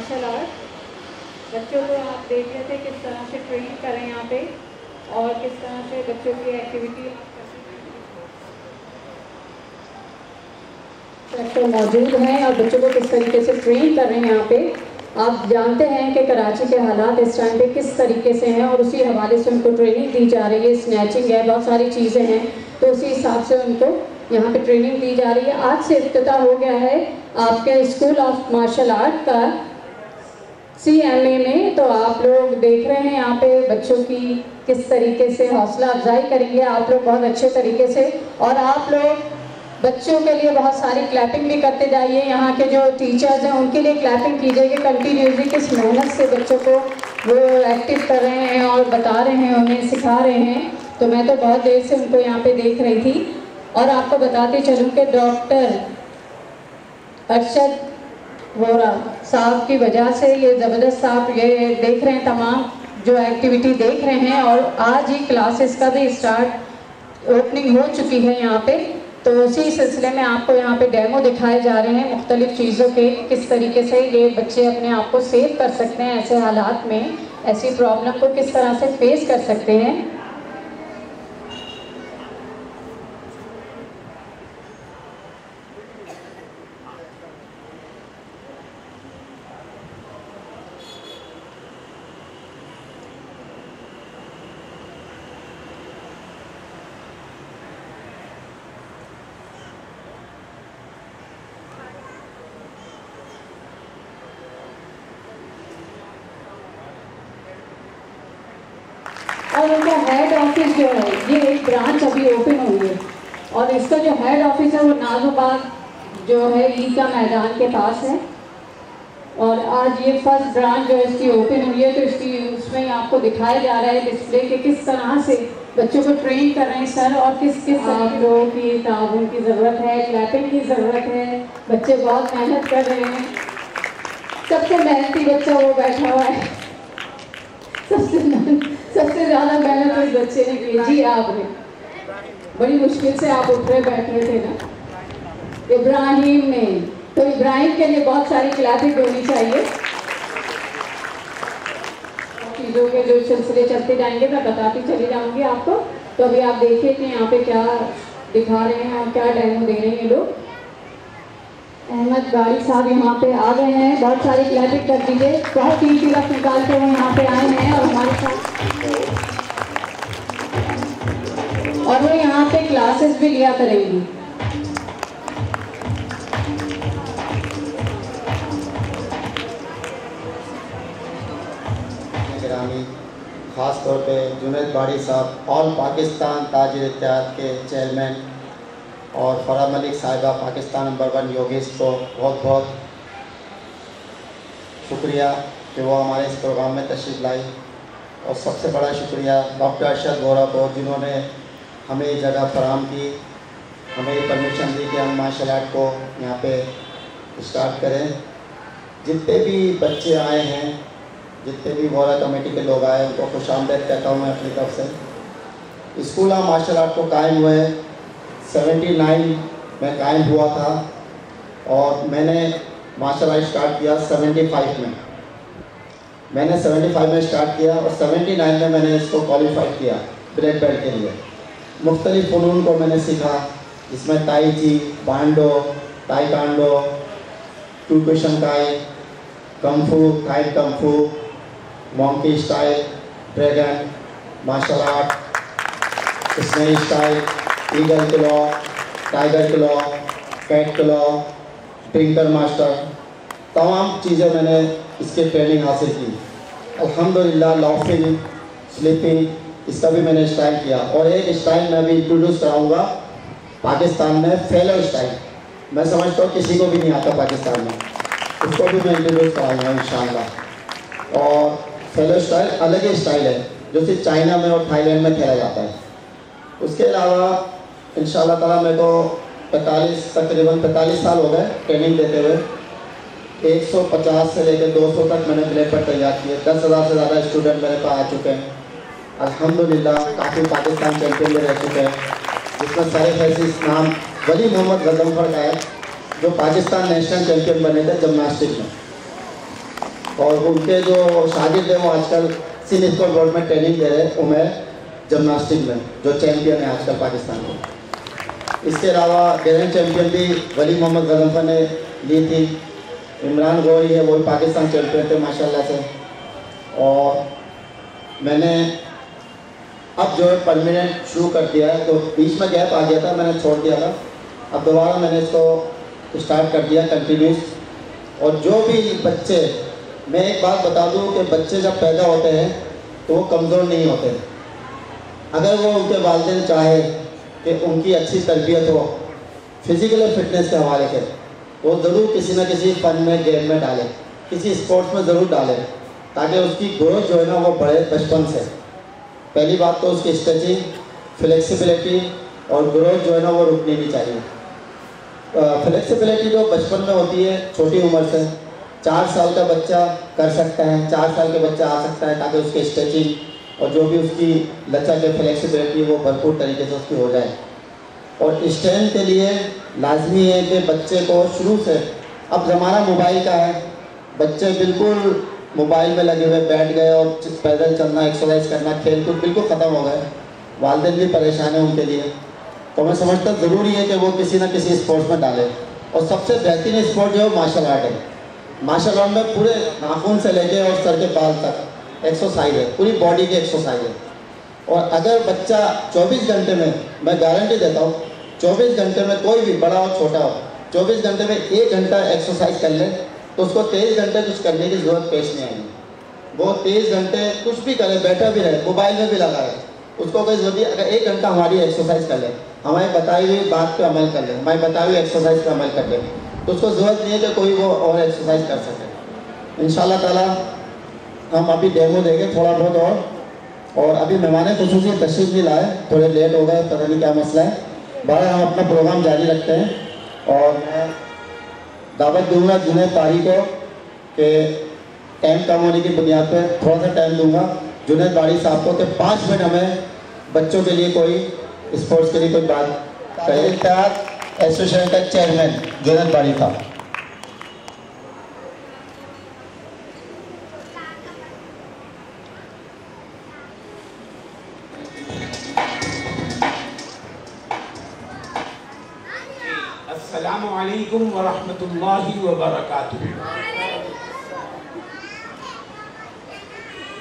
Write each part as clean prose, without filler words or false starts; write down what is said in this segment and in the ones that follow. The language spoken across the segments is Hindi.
Martial art. बच्चों को आप देख रहे थे किस तरह से ट्रेन करें यहाँ पे और किस तरह से बच्चों की एक्टिविटी तो मौजूद हैं और बच्चों को किस तरीके से ट्रेन कर रहे हैं यहाँ पे। आप जानते हैं कि कराची के हालात इस टाइम पे किस तरीके से हैं और उसी हवाले से उनको ट्रेनिंग दी जा रही है। स्नैचिंग है, बहुत सारी चीज़ें हैं, तो उसी हिसाब से उनको यहाँ पे ट्रेनिंग दी जा रही है। आज से इफ्तिताह हो गया है आपके स्कूल ऑफ मार्शल आर्ट का CMA में। तो आप लोग देख रहे हैं यहाँ पे बच्चों की किस तरीके से हौसला अफजाई करेंगे आप लोग बहुत अच्छे तरीके से। और आप लोग बच्चों के लिए बहुत सारी क्लैपिंग भी करते जाइए। यहाँ के जो टीचर्स हैं उनके लिए क्लैपिंग कीजिए कि कंटिन्यूसली किस मेहनत से बच्चों को वो एक्टिव कर रहे हैं और बता रहे हैं, उन्हें सिखा रहे हैं। तो मैं तो बहुत देर से उनको यहाँ पे देख रही थी। और आपको बताते चलूँ कि डॉक्टर अरशद वोरा साहब की वजह से ये ज़बरदस्त आप ये देख रहे हैं, तमाम जो एक्टिविटी देख रहे हैं। और आज ही क्लासेस का भी स्टार्ट ओपनिंग हो चुकी है यहाँ पे। तो उसी सिलसिले में आपको यहाँ पे डेमो दिखाए जा रहे हैं मुख्तलिफ चीज़ों के, किस तरीके से ये बच्चे अपने आप को सेव कर सकते हैं ऐसे हालात में, ऐसी प्रॉब्लम को किस तरह से फेस कर सकते हैं। और उनका हेड ऑफिस जो है, ये एक ब्रांच अभी ओपन हुई है और इसका जो हेड ऑफिस है वो नाजोबाग जो है ईदगाह मैदान के पास है। और आज ये फर्स्ट ब्रांच जो है इसकी ओपन हुई है। तो इसकी उसमें आपको दिखाया जा रहा है डिस्प्ले के किस तरह से बच्चों को ट्रेन कर रहे हैं सर और किस किस आप लोगों की ताउन की ज़रूरत है, क्लैपिंग की ज़रूरत है। बच्चे बहुत मेहनत कर रहे हैं। सबसे मेहनती बच्चा वो बैठा हुआ है, सबसे ज़्यादा मेहनत उस बच्चे ने की। जी आपने बड़ी मुश्किल से आप उठ रहे बैठ रहे थे ना, इब्राहिम ने। तो इब्राहिम के लिए बहुत सारी क्लैपिंग होनी चाहिए। चीज़ों के जो सिलसिले चलते जाएंगे मैं बताती चली जाऊंगी आपको। तो अभी आप देखिए कि यहाँ पे क्या दिखा रहे हैं और क्या डेमो दे रहे हैं ये लोग। अहमद गाड़ी साहब यहाँ पे आ गए हैं, बहुत सारी क्लैपिंग कर दीजिए। बहुत कीमती वक्त निकाल के वो यहाँ पे आए हैं और हमारे साथ, और वो यहाँ पे क्लासेस भी लिया करेंगी। ख़ास तौर पे जुनैद बाड़ी साहब ऑल पाकिस्तान ताजिर इत्तेहाद के चेयरमैन और फरा मलिक साहिबा पाकिस्तान नंबर 1 योगेश को बहुत बहुत शुक्रिया कि वो हमारे इस प्रोग्राम में तशरीफ़ लाई। और सबसे बड़ा शुक्रिया डॉक्टर अरशद वोरा को जिन्होंने हमें ये जगह फराहम की, हमें ये परमिशन दी कि हम मार्शल आर्ट को यहाँ पे स्टार्ट करें। जितने भी बच्चे आए हैं, जितने भी वोरा कमेटी के लोग आए, उनको खुशामदीद कहता हूँ मैं अपनी तरफ से। स्कूल ऑफ मार्शल आर्ट को कायम हुए 79 में कायम हुआ था और मैंने मार्शल आर्ट स्टार्ट किया 75 में। मैंने 75 में स्टार्ट किया और 79 में मैंने इसको क्वालिफाई किया ब्लैक बेल्ट के लिए। मुख्तलिफ फ़नून को मैंने सीखा, जिसमें tai chi, bando, taekwondo, kyokushinkai, kung fu, Thai kung fu, monkey style, dragon martial art, snake style, eagle claw, tiger claw, cat claw, drunken master, तमाम चीज़ें मैंने इसके ट्रेनिंग हासिल की। अल्हम्दुलिल्लाह लाफिंग, स्लीपिंग, इसका भी मैंने स्टाइल किया। और एक स्टाइल मैं भी इंट्रोड्यूस कराऊंगा पाकिस्तान में, फेलो स्टाइल। मैं समझता हूँ किसी को भी नहीं आता पाकिस्तान में, उसको भी मैं इंट्रोड्यूस कराऊंगा इंशाअल्लाह। और फेलो स्टाइल अलग ही स्टाइल है जो सिर्फ चाइना में और थाईलैंड में खेला जाता है। उसके अलावा इंशाअल्लाह ताला मेरे को तकरीबन 45 साल हो गए ट्रेनिंग देते हुए। 150 से लेकर 200 तक मैंने ब्लैक बेल्ट तैयार किए। 10,000 से ज़्यादा स्टूडेंट मेरे पास आ चुके हैं। अल्हम्दुलिल्लाह काफ़ी पाकिस्तान चैंपियन में रह चुके हैं, जिसमें सारे फैसिस नाम वली मोहम्मद गजनफर का है, जो पाकिस्तान नेशनल चैंपियन बने थे जिम्नास्टिक में। और उनके जो शागिर्द हैं वो आजकल सिंध स्कूल बोर्ड में ट्रेनिंग दे रहे हैं उमेर जिम्नास्टिक में, जो चैम्पियन है आजकल पाकिस्तान में। इसके अलावा ग्रैंड चैम्पियन भी वली मोहम्मद गजनफर ने ली थी। इमरान गौरी है, वो भी पाकिस्तान चैम्पियन थे माशाल्लाह से। और मैंने अब जो है परमानेंट शुरू कर दिया है, तो बीच में गैप आ गया था, मैंने छोड़ दिया था। अब दोबारा मैंने इसको स्टार्ट कर दिया कंटिन्यूस। और जो भी बच्चे, मैं एक बात बता दूं कि बच्चे जब पैदा होते हैं तो वो कमज़ोर नहीं होते। अगर वो उनके वालिदैन चाहे कि उनकी अच्छी तरबियत हो फिज़िकल फिटनेस के हवाले से, वो ज़रूर किसी न किसी फ़न में, गेम में डालें, किसी स्पोर्ट्स में ज़रूर डालें, ताकि उसकी ग्रोथ जो है ना वो बढ़े बचपन से। पहली बात तो उसकी स्ट्रेचिंग, फ्लेक्सिबिलिटी और ग्रोथ जो है ना वो रुकनी नहीं चाहिए। फ्लेक्सिबिलिटी जो बचपन में होती है, छोटी उम्र से, 4 साल का बच्चा कर सकता है, 4 साल का बच्चा आ सकता है, ताकि उसकी स्ट्रेचिंग और जो भी उसकी लचक है, फ्लेक्सिबिलिटी वो भरपूर तरीके से उसकी हो जाए। और स्ट्रेंथ के लिए लाजमी है कि बच्चे को शुरू से, अब ज़माना मोबाइल का है, बच्चे बिल्कुल मोबाइल में लगे हुए बैठ गए और पैदल चलना, एक्सरसाइज करना, खेल कूद बिल्कुल ख़त्म हो गए। वालिदैन भी परेशान है उनके लिए। तो मैं समझता ज़रूरी है कि वो किसी न किसी स्पोर्ट्स में डाले। और सबसे बेहतरीन स्पोर्ट जो है मार्शल आर्ट है। मार्शल आर्ट में पूरे नाखून से लेके और सर के बाल तक एक्सरसाइज है, पूरी बॉडी की एक्सरसाइज है। और अगर बच्चा 24 घंटे में, मैं गारंटी देता हूँ, 24 घंटे में कोई भी बड़ा हो छोटा हो, 24 घंटे में 1 घंटा एक्सरसाइज कर ले तो उसको 23 घंटे कुछ करने की ज़रूरत पेश नहीं आएगी। वो 23 घंटे कुछ भी करे, बैठा भी रहे, मोबाइल में भी लगा रहे, उसको कोई ज़रूरत नहीं। अगर 1 घंटा हमारी एक्सरसाइज कर ले, हमारी बताई हुई बात पे अमल कर ले, हमारी बताई हुई एक्सरसाइज पे अमल कर ले, तो उसको ज़रूरत नहीं है कि कोई वो और एक्सरसाइज कर सके। इंशाल्लाह ताला हम अभी डेमो देंगे थोड़ा बहुत। और अभी मेहमान खुसूसी तशरीफ़ नहीं लाए, थोड़े लेट हो गए, पता नहीं क्या मसला है। बहर हम अपना प्रोग्राम जारी रखते हैं। और मैं दावत दूंगा जुनैद तारी को कि टाइम कम होने की बुनियाद पर थोड़ा सा टाइम दूंगा जुनैद तारी साहब को कि 5 मिनट हमें बच्चों के लिए कोई स्पोर्ट्स के लिए कोई बात करें। एसोसिएशन का चेयरमैन जुनैद तारी साहब। अस्सलामुअलैकुम वरहमतुल्लाहि वबरकातुहू।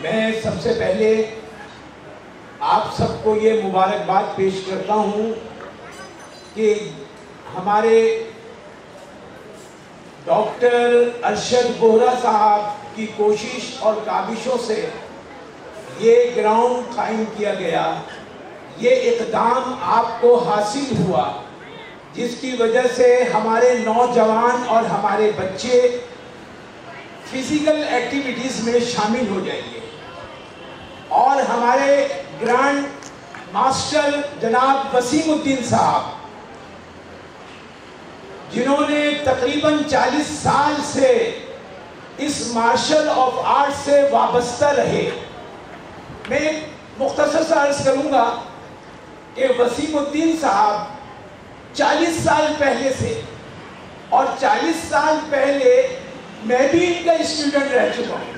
मैं सबसे पहले आप सबको ये मुबारकबाद पेश करता हूँ कि हमारे डॉक्टर अरशद बोहरा साहब की कोशिश और काबिशों से ये ग्राउंड कायम किया गया, ये इक़दाम आपको हासिल हुआ, जिसकी वजह से हमारे नौजवान और हमारे बच्चे फिजिकल एक्टिविटीज़ में शामिल हो जाएंगे। और हमारे ग्रैंड मास्टर जनाब वसीमुद्दीन साहब, जिन्होंने तकरीबन 40 साल से इस मार्शल ऑफ आर्ट से वाबस्ता रहे, मैं एक मुख्तसर सा अर्ज करूँगा कि वसीमुद्दीन साहब 40 साल पहले से, और 40 साल पहले मैं भी इनका स्टूडेंट रह चुका हूँ,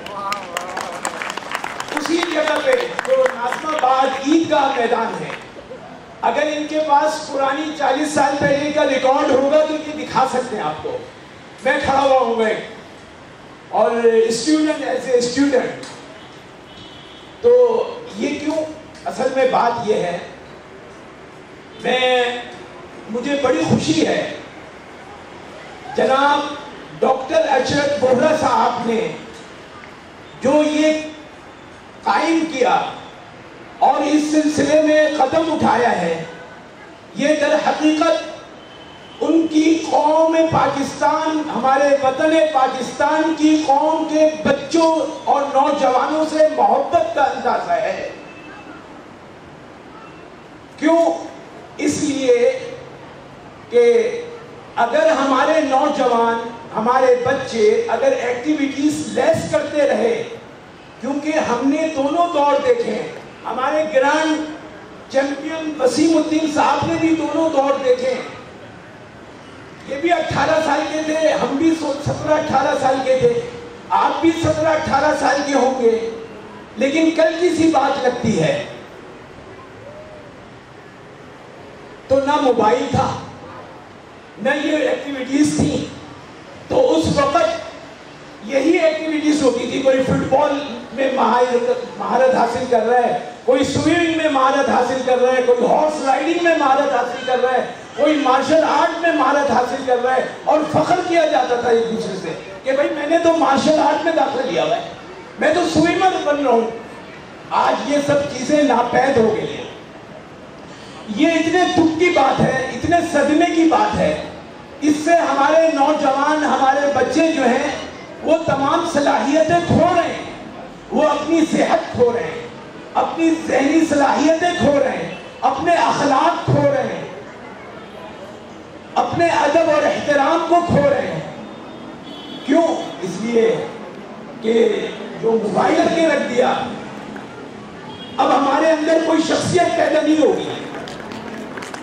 उसी जगह पे जो नाज़माबाद ईदगाह मैदान है। अगर इनके पास पुरानी 40 साल पहले का रिकॉर्ड होगा तो ये दिखा सकते हैं आपको। मैं खड़ा हुआ हूँ मैं और स्टूडेंट एज ए स्टूडेंट। तो ये क्यों, असल में बात ये है, मुझे बड़ी खुशी है जनाब डॉक्टर अरशद बोहरा साहब ने जो ये कायम किया और इस सिलसिले में कदम उठाया है, ये दर हकीकत उनकी कौम पाकिस्तान, हमारे वतन पाकिस्तान की कौम के बच्चों और नौजवानों से मोहब्बत का अंदाजा है। क्यों? इसलिए कि अगर हमारे नौजवान, हमारे बच्चे अगर एक्टिविटीज लेस करते रहे, क्योंकि हमने दोनों दौर देखे, हमारे ग्रैंड चैंपियन वसीमुद्दीन साहब ने भी दोनों दौर देखे, ये भी 18 साल के थे, हम भी 17-18 साल के थे। आप भी 17-18 साल के होंगे, लेकिन कल की सी बात लगती है तो ना मोबाइल था, ना ये एक्टिविटीज थी। तो उस वक्त यही एक्टिविटीज होती थी। कोई फुटबॉल में महारत हासिल कर रहा है, कोई स्विमिंग में महारत हासिल कर रहा है, कोई हॉर्स राइडिंग में महारत हासिल कर रहा है, कोई मार्शल आर्ट में महारत हासिल कर रहा है, और फख्र किया जाता था एक दूसरे से कि भाई मैंने तो मार्शल आर्ट में दाखिला लिया हुआ है, मैं तो स्विमर बन रहा हूं। आज ये सब चीजें नापैद हो गई हैं। ये इतने दुख की बात है, इतने सदमे की बात है। इससे हमारे नौजवान, हमारे बच्चे जो हैं वो तमाम सलाहियतें खो रहे हैं, वो अपनी सेहत खो रहे हैं, अपनी ज़हनी सलाहियतें खो रहे हैं, अपने अखलाक खो रहे हैं, अपने अदब और एहतराम को खो रहे हैं। क्यों? इसलिए कि जो मोबाइल के रख दिया, अब हमारे अंदर कोई शख्सियत पैदा नहीं होगी,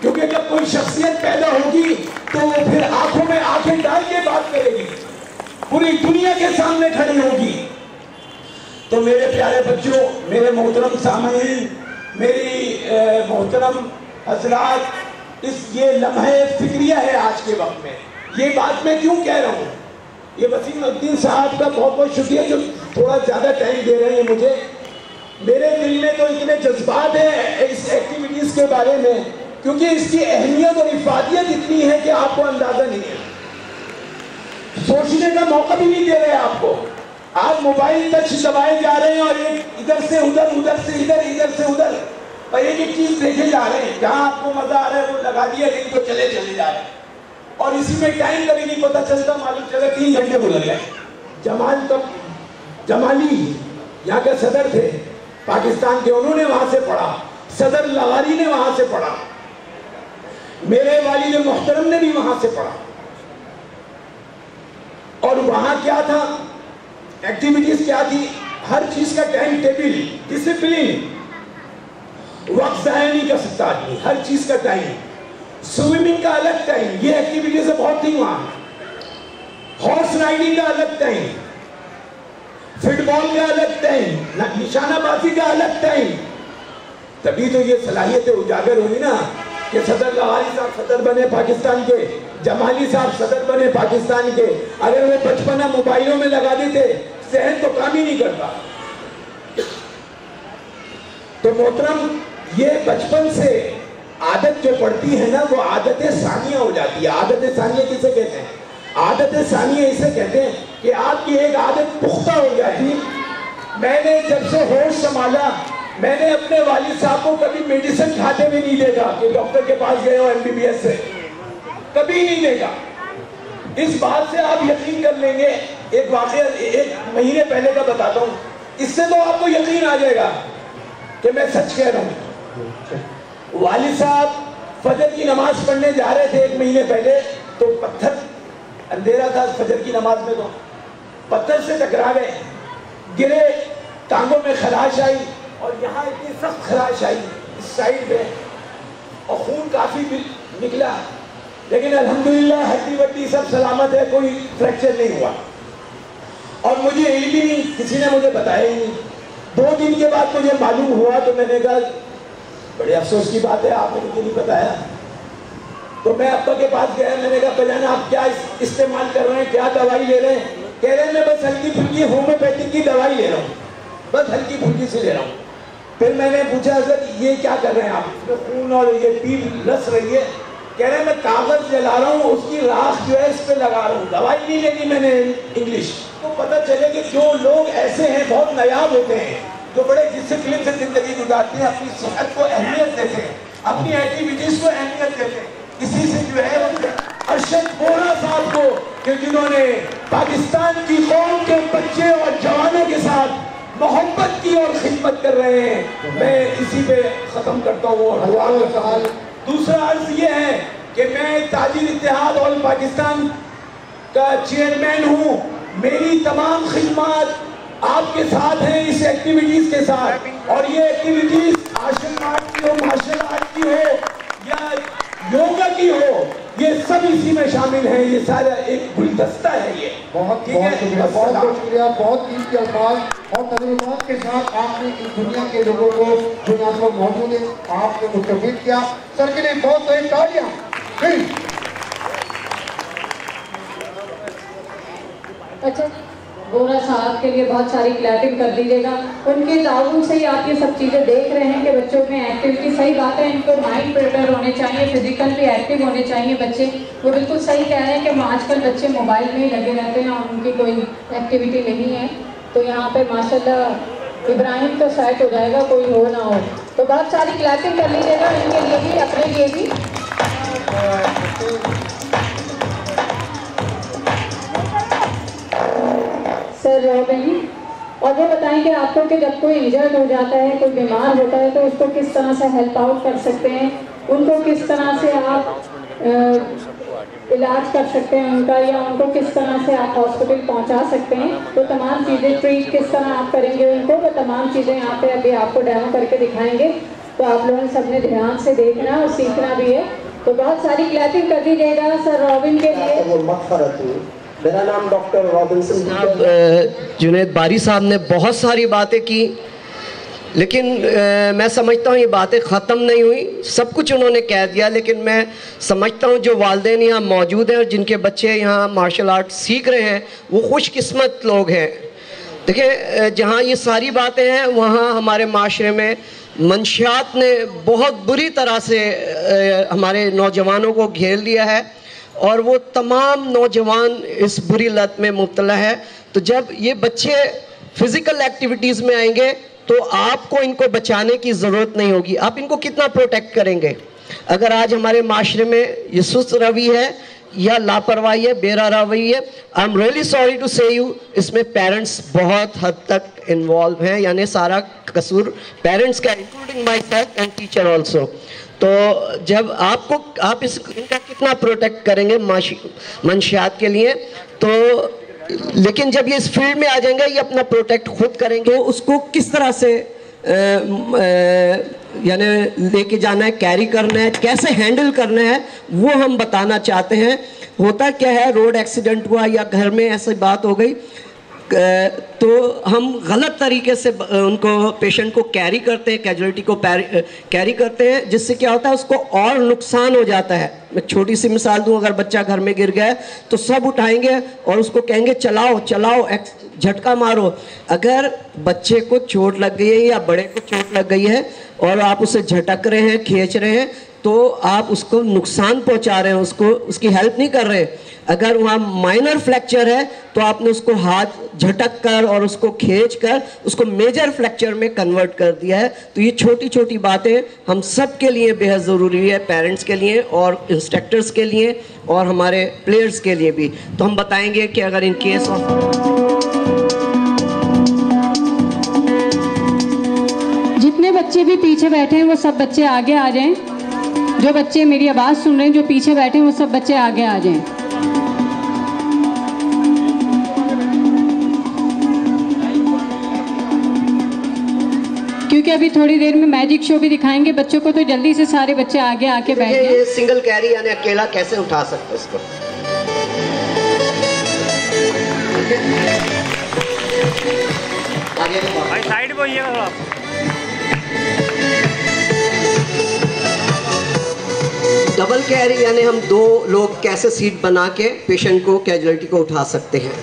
क्योंकि जब कोई शख्सियत पैदा होगी तो वो फिर आंखों में आंखें डाल के बात करेगी, पूरी दुनिया के सामने खड़ी होगी। तो मेरे प्यारे बच्चों, मेरे मोहतरम सामईन, मेरी मोहतरम हजरात, ये लम्हे फिक्रिया है आज के वक्त में। ये बात मैं क्यों कह रहा हूँ? ये वसीमुद्दीन साहब का बहुत बहुत शुक्रिया जो थोड़ा ज़्यादा टाइम दे रहे हैं मुझे। मेरे दिल में तो इतने जज्बात हैं इस एक्टिविटीज़ के बारे में, क्योंकि इसकी अहमियत और इफादियत इतनी है कि आपको अंदाज़ा नहीं है, सोचने का मौका भी नहीं दे रहे आपको। आप मोबाइल टच दबाए जा रहे हैं और एक इधर से उधर, उधर से इधर, इधर से उधर, और एक चीज देखे जा रहे हैं। जहां आपको मजा आ रहा है वो लगा दिया, नहीं तो चले जा रहे हैं। और इसी में टाइम कभी नहीं पता चलता, मालूम चले 3 घंटे गुजर गए। जमाली यहाँ के सदर थे पाकिस्तान के, उन्होंने वहां से पढ़ा, सदर लगारी ने वहां से पढ़ा, मेरे वालिद मोहतरम ने भी वहां से पढ़ा। और वहां क्या था, एक्टिविटीज क्या थी, हर चीज का टाइम टेबल, डिसिप्लिन, वक्त जाया नहीं कर सकता आदमी, हर चीज का टाइम। स्विमिंग का अलग टाइम, ये एक्टिविटीज बहुत थी वहां। हॉर्स राइडिंग का अलग टाइम, फुटबॉल का अलग टाइम, निशानाबाजी का अलग टाइम। तभी तो ये सलाहियतें उजागर हुई ना कि सदर लगारी साहब सदर बने पाकिस्तान के, जमाली साहब सदर बने पाकिस्तान के। अगर वो बचपना मोबाइलों में लगा देते, सहन तो काम ही नहीं करता। तो मोहतरम, ये बचपन से आदत जो पड़ती है ना, वो आदतें सानिया हो जाती है। आदतें सानिया किसे कहते हैं? आदतें सानिया इसे कहते हैं कि आपकी एक आदत पुख्ता हो जाती। मैंने जब से होश संभाला, मैंने अपने वालिद साहब को कभी मेडिसिन खाते हुए नहीं देखा कि डॉक्टर के पास गए हो MBBS से, कभी नहीं देखा। इस बात से आप यकीन कर लेंगे। एक वाकया 1 महीने पहले का बताता हूँ, इससे तो आपको यकीन आ जाएगा कि मैं सच कह रहा हूँ। वालिद साहब फजर की नमाज पढ़ने जा रहे थे 1 महीने पहले, तो पत्थर, अंधेरा था फजर की नमाज में, तो पत्थर से टकरा गए, गिरे, टांगों में खराश आई, और यहाँ इतनी सख्त खराश आई इस साइड पे, और खून काफी निकला, लेकिन अल्हम्दुलिल्लाह हड्डी वड्डी सब सलामत है, कोई फ्रैक्चर नहीं हुआ। और मुझे ये भी नहीं, किसी ने मुझे बताया ही नहीं। 2 दिन के बाद मुझे मालूम हुआ, तो मैंने कहा बड़े अफसोस की बात है, आपने मुझे नहीं बताया। तो मैं अब्बा के पास गया, मैंने कहा बजाना आप क्या इस्तेमाल कर रहे हैं, क्या दवाई ले रहे हैं? कह रहे हैं मैं बस हल्की फुल्की होम्योपैथिक की दवाई ले रहा हूँ, बस हल्की फुल्की से ले रहा हूँ। फिर मैंने पूछा सर ये क्या कर रहे हैं आप? खून और ये पीप लस रही है। कह रहे हैं मैं कागज जला रहा हूँ, उसकी राख जो है इस पे लगा रहा हूँ, दवाई नहीं लेनी मैंने इंग्लिश। तो पता चले कि जो लोग ऐसे हैं बहुत नायाब होते हैं, जो बड़े डिसिप्लिन से जिंदगी गुजारते हैं, अपनी सेहत को अहमियत देते हैं, अपनी एक्टिविटीज को अहमियत देते हैं। इसी से जो है अरशद बोहरा साहब को, कि जिन्होंने पाकिस्तान की कौम के बच्चे और जवानों के साथ मोहब्बत की और खिदमत कर रहे हैं, मैं इसी पे खत्म करता हूँ। दूसरा अर्ज ये है कि मैं ताजिर इत्तेहाद ऑल पाकिस्तान का चेयरमैन हूँ। मेरी तमाम खिदमत आपके साथ हैं इस एक्टिविटीज के साथ, और ये एक्टिविटीज मार्शल आर्ट की हो, मार्शल आर्ट की हो, या योगा की हो, ये सब इसी में शामिल है, ये सारा एक गुलदस्ता है ये। बहुत बहुत शुक्रिया, बहुत बहुत शुक्रिया, बहुत कीमती अल्फाज और तजुर्बात के साथ आपने इस दुनिया के लोगों को जो यहाँ पर मौजूद है आपने मुस्तफीद किया। सर के लिए बहुत सारी तालियां। अच्छा, बोरा साहब के लिए बहुत सारी क्लैपिंग कर दीजिएगा। उनके ताउन से ही आप ये सब चीज़ें देख रहे हैं कि बच्चों में एक्टिविटी, सही बात है, इनको माइंड प्रिपेयर होने चाहिए, फिजिकल भी एक्टिव होने चाहिए बच्चे। वो बिल्कुल सही कह रहे हैं कि आजकल बच्चे मोबाइल में ही लगे रहते हैं और उनकी कोई एक्टिविटी नहीं है। तो यहाँ पे माशाल्लाह इब्राहिम तो सेट हो जाएगा, कोई हो ना हो। तो बहुत सारी क्लैपिंग कर लीजिएगा इनके लिए भी, अपने लिए भी। सर रॉबिन, और वो बताएं कि आपको कि जब कोई इंजर्ड हो जाता है, कोई बीमार होता है, तो उसको किस तरह से हेल्प आउट कर सकते हैं, उनको किस तरह से आप इलाज कर सकते हैं उनका, या उनको किस तरह से आप हॉस्पिटल पहुंचा सकते हैं। तो तमाम चीज़ें ट्रीट किस तरह आप करेंगे उनको, वो तमाम चीज़ें यहाँ पे अभी आपको डेमो करके दिखाएंगे। तो आप लोगों ने सबने ध्यान से देखना और सीखना भी है। तो बहुत सारी क्लैपिंग कर दीजिएगा सर रॉबिन के लिए। मेरा नाम डॉक्टर रॉबिन्सन। जुनैद बारी साहब ने बहुत सारी बातें की, लेकिन मैं समझता हूँ ये बातें ख़त्म नहीं हुई, सब कुछ उन्होंने कह दिया। लेकिन मैं समझता हूँ जो वालिदैन यहाँ मौजूद हैं और जिनके बच्चे यहाँ मार्शल आर्ट सीख रहे हैं, वो खुशकिस्मत लोग हैं। देखिए, जहाँ ये सारी बातें हैं वहाँ हमारे माशरे में मंशियात ने बहुत बुरी तरह से हमारे नौजवानों को घेर लिया है और वो तमाम नौजवान इस बुरी लत में मुब्तला है। तो जब ये बच्चे फिज़िकल एक्टिविटीज़ में आएंगे तो आपको इनको बचाने की ज़रूरत नहीं होगी। आप इनको कितना प्रोटेक्ट करेंगे? अगर आज हमारे माशरे में ये सुस्त रवि है या लापरवाही है, बेरहमी है, I am really sorry to say you, इसमें पेरेंट्स बहुत हद तक इन्वॉल्व हैं, यानी सारा कसूर पेरेंट्स का, including my self and teacher also. तो जब आप इनका कितना प्रोटेक्ट करेंगे मंशियात के लिए, तो लेकिन जब ये इस फील्ड में आ जाएंगे, ये अपना प्रोटेक्ट खुद करेंगे। तो उसको किस तरह से यानी लेके जाना है, कैरी करना है, कैसे हैंडल करना है, वो हम बताना चाहते हैं। होता क्या है, रोड एक्सीडेंट हुआ या घर में ऐसी बात हो गई तो हम गलत तरीके से उनको, पेशेंट को कैरी करते हैं, कैजुअलिटी को कैरी करते हैं, जिससे क्या होता है उसको और नुकसान हो जाता है। मैं छोटी सी मिसाल दूं, अगर बच्चा घर में गिर गया तो सब उठाएंगे और उसको कहेंगे चलाओ चलाओ, झटका मारो। अगर बच्चे को चोट लग गई है या बड़े को चोट लग गई है और आप उसे झटक रहे हैं, खींच रहे हैं, तो आप उसको नुकसान पहुंचा रहे हैं, उसकी हेल्प नहीं कर रहे। अगर वहाँ माइनर फ्रैक्चर है तो आपने उसको हाथ झटक कर और उसको खींच कर उसको मेजर फ्रैक्चर में कन्वर्ट कर दिया है। तो ये छोटी छोटी बातें हम सब के लिए बेहद ज़रूरी है, पेरेंट्स के लिए और इंस्ट्रक्टर्स के लिए और हमारे प्लेयर्स के लिए भी। तो हम बताएंगे कि अगर इन केस ऑफ जितने बच्चे भी पीछे बैठे हैं वो सब बच्चे आगे आ जाएं। जो बच्चे मेरी आवाज़ सुन रहे हैं, जो पीछे बैठे हैं, वो सब बच्चे आगे आ जाएं। क्योंकि अभी थोड़ी देर में मैजिक शो भी दिखाएंगे बच्चों को, तो जल्दी से सारे बच्चे आगे आके बैठ जाएं। ये सिंगल कैरी यानी अकेला कैसे उठा सकते हैं इसको? भाई साइड पे होइएगा थोड़ा। डबल कैरी यानी हम दो लोग कैसे सीट बना के पेशेंट को, कैजुअलिटी को उठा सकते हैं।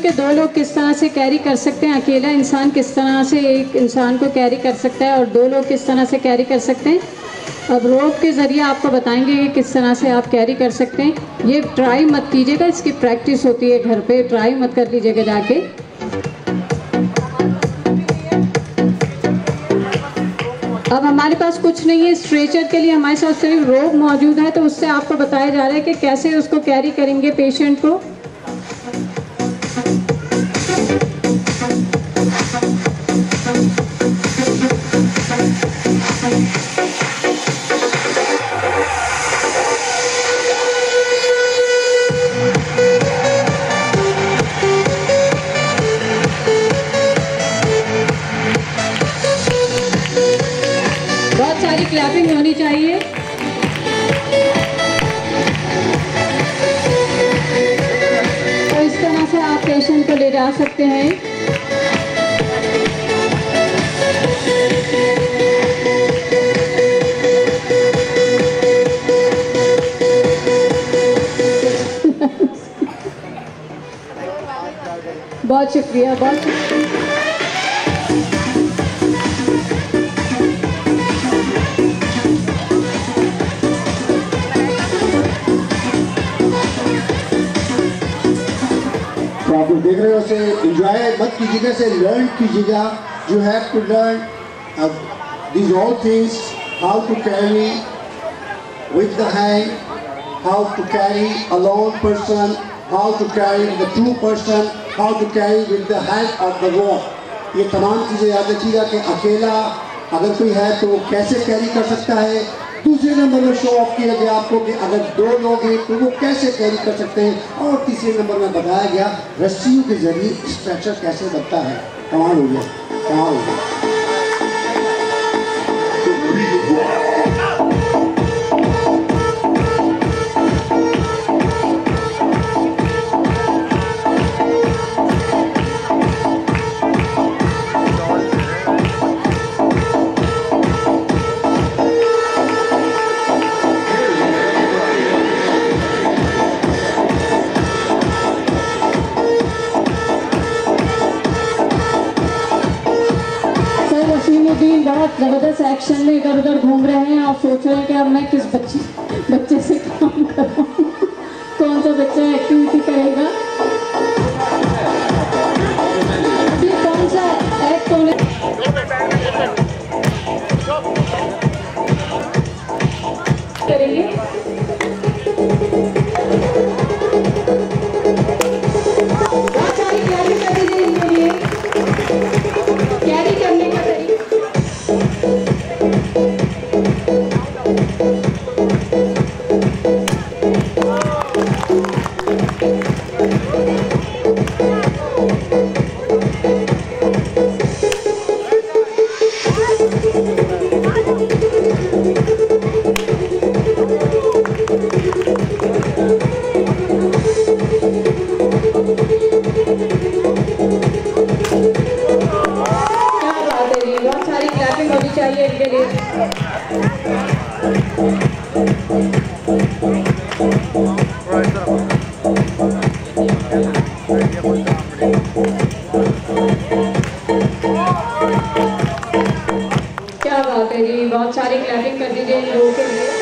कि दो लोग किस तरह से कैरी कर सकते हैं, अकेला इंसान किस तरह से एक इंसान को कैरी कर सकता है और दो लोग किस तरह से कैरी कर सकते हैं। अब रोप के ज़रिए आपको बताएंगे कि किस तरह से आप कैरी कर सकते हैं। ये ट्राई मत कीजिएगा, इसकी प्रैक्टिस होती है घर पे, ट्राई मत कर लीजिएगा जाके। अब हमारे पास कुछ नहीं है स्ट्रेचर के लिए, हमारे साथ सिर्फ रोप मौजूद है, तो उससे आपको बताया जा रहा है कि कैसे उसको कैरी करेंगे पेशेंट को। क्लैपिंग होनी चाहिए। तो इस तरह से आप पेशेंट को ले जा सकते हैं। बहुत शुक्रिया, बहुत शुक्रिया। आप लोग देख रहे हो, उसे एंजॉय मत कीजिएगा, से लर्न कीजिएगा। You have to learn these all things, how to carry with the hand, how to carry alone person, how to carry with the two person, how to carry with the help of the rope. ये तमाम चीज़ें याद रखिएगा कि अकेला अगर कोई है तो वो कैसे कैरी कर सकता है। दूसरे नंबर में शो ऑफ किया गया आपको कि अगर दो लोग हैं तो वो कैसे कैरी कर सकते हैं। और तीसरे नंबर में बताया गया रस्सियों के जरिए स्ट्रेचर कैसे बनता है। कमाल हो गया, कमाल हो गया। बहुत ज़बरदस्त एक्शन में इधर उधर घूम रहे हैं और सोच रहे हैं कि अब मैं किस बच्चे से काम करूं, कौन सा बच्चा एक्टिविटी करेगा, अभी कौन सा एक्ट होने करेंगे। बहुत सारी कैरी कर दीजिए इनके लिए, कैरी करने का तरीका। बहुत सारी क्लैपिंग होनी चाहिए इनके लिए। क्या बात है जी, बहुत सारी क्लैपिंग कर दीजिए इन लोगों के लिए।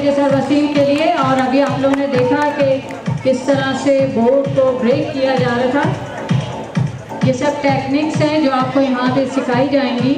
दीजिए सर वसीम के लिए। और अभी आप लोगों ने देखा कि किस तरह से बोर्ड को ब्रेक किया जा रहा था। ये सब टेक्निक्स हैं जो आपको यहाँ पे सिखाई जाएंगी।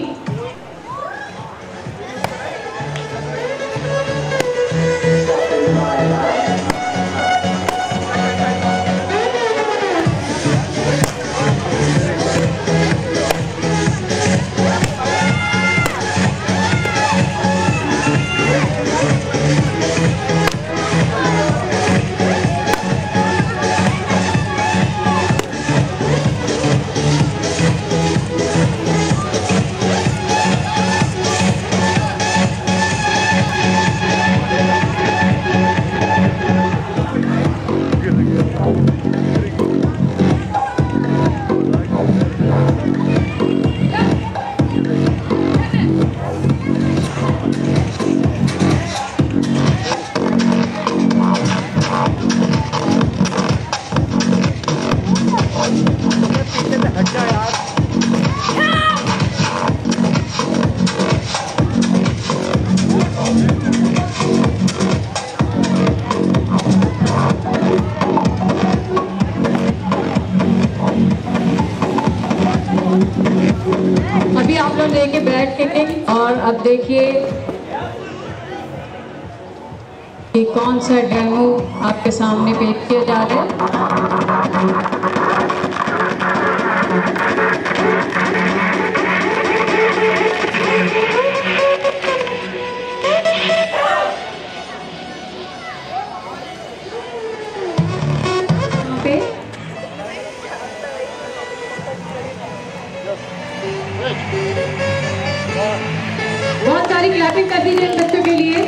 अभी आप लोग लेके बैठ के किक। और अब देखिए कि कौन सा डेमो आपके सामने पेश किया जा रहा है। बहुत सारी क्लैपिंग कर दीजिए बच्चों के लिए।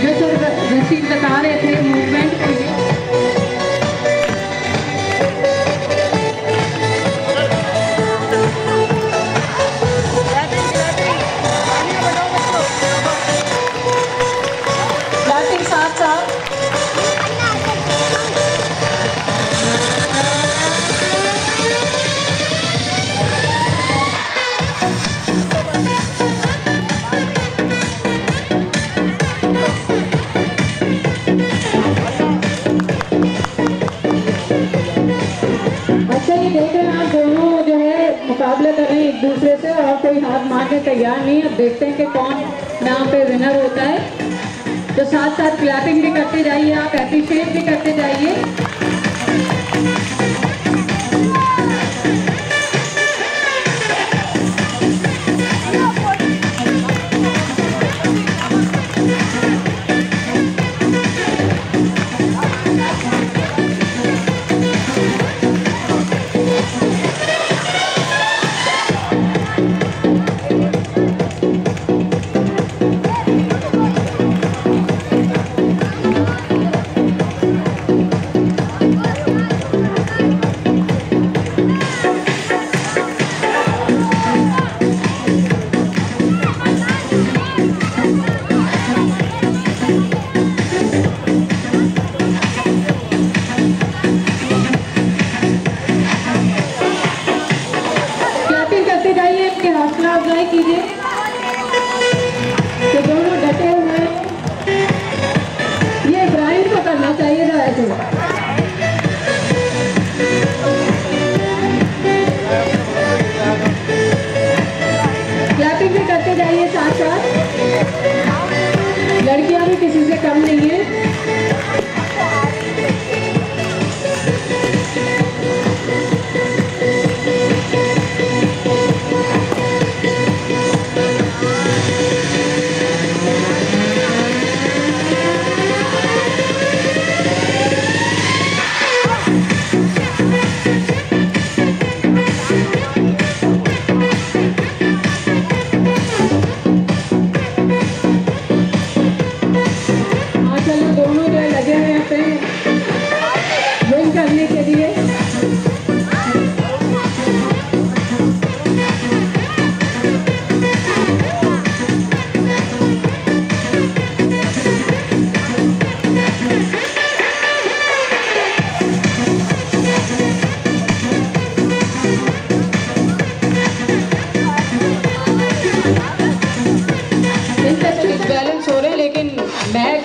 जो सर रसीद बता रहे थे मूवमेंट के लिए। क्लैपिंग साथ साथ। देख रहे हैं आप दोनों जो है मुकाबला कर रहे हैं एक दूसरे से और कोई हाथ मारने तैयार नहीं। अब देखते हैं कि कौन यहाँ पे विनर होता है। तो साथ साथ क्लैपिंग भी करते जाइए, आप एप्रिशिएट भी करते जाइए।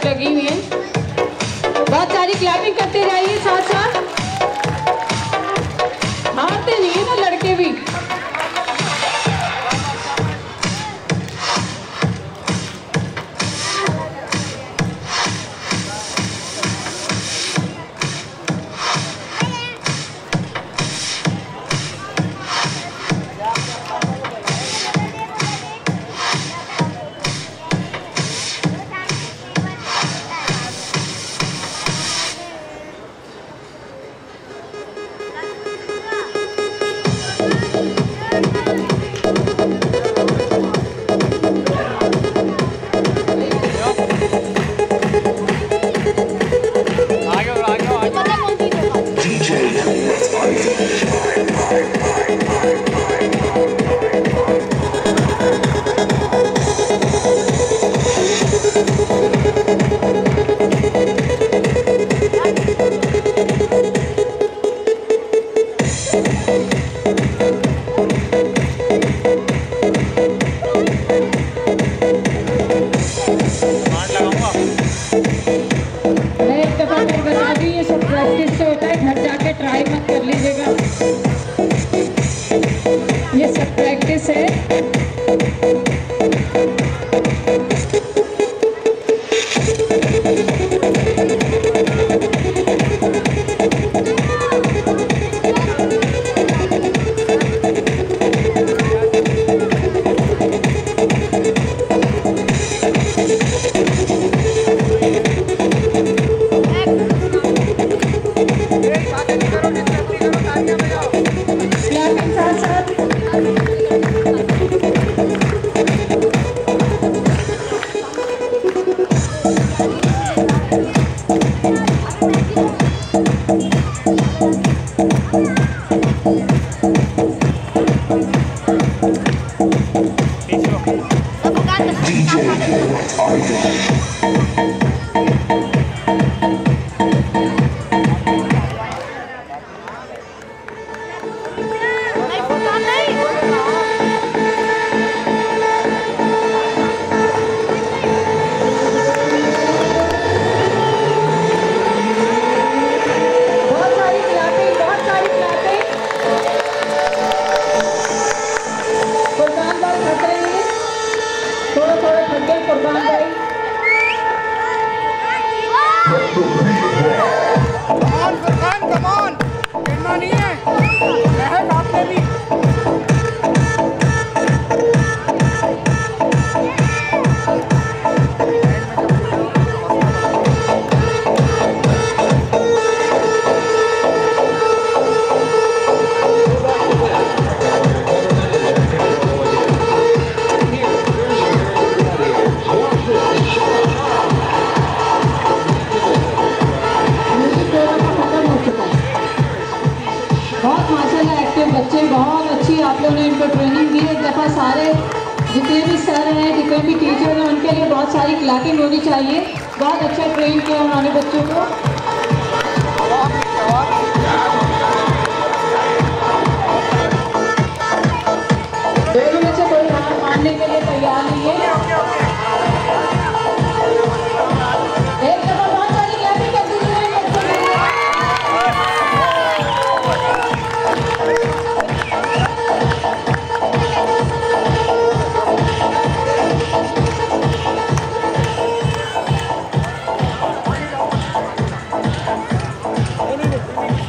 लगी हुई है। बहुत सारी क्लैपिंग करते जाइए साथ साथ, हारते नहीं है ना लड़के भी।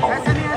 ऐसा नहीं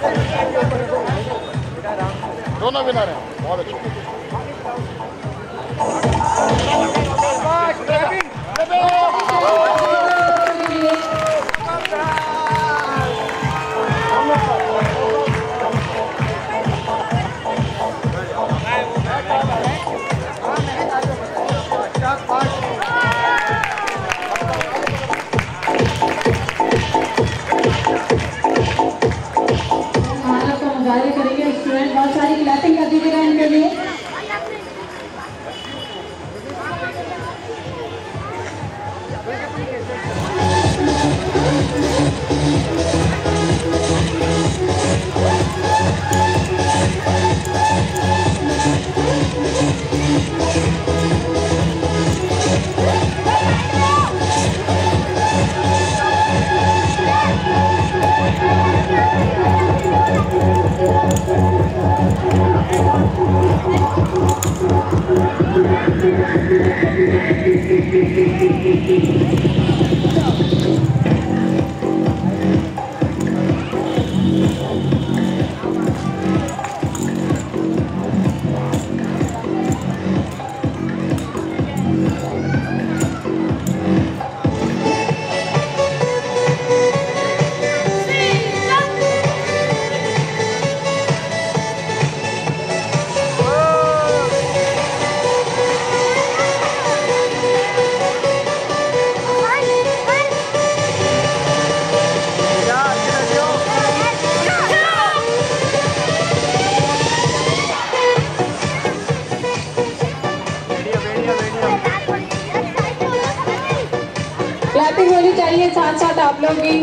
क्लैपिंग होनी चाहिए साथ साथ आप लोग भी।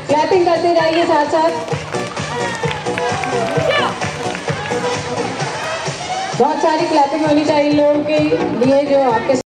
क्लैपिंग करते जाइए साथ साथ। बहुत सारी क्लैपिंग होनी चाहिए लोगों के लिए जो आपके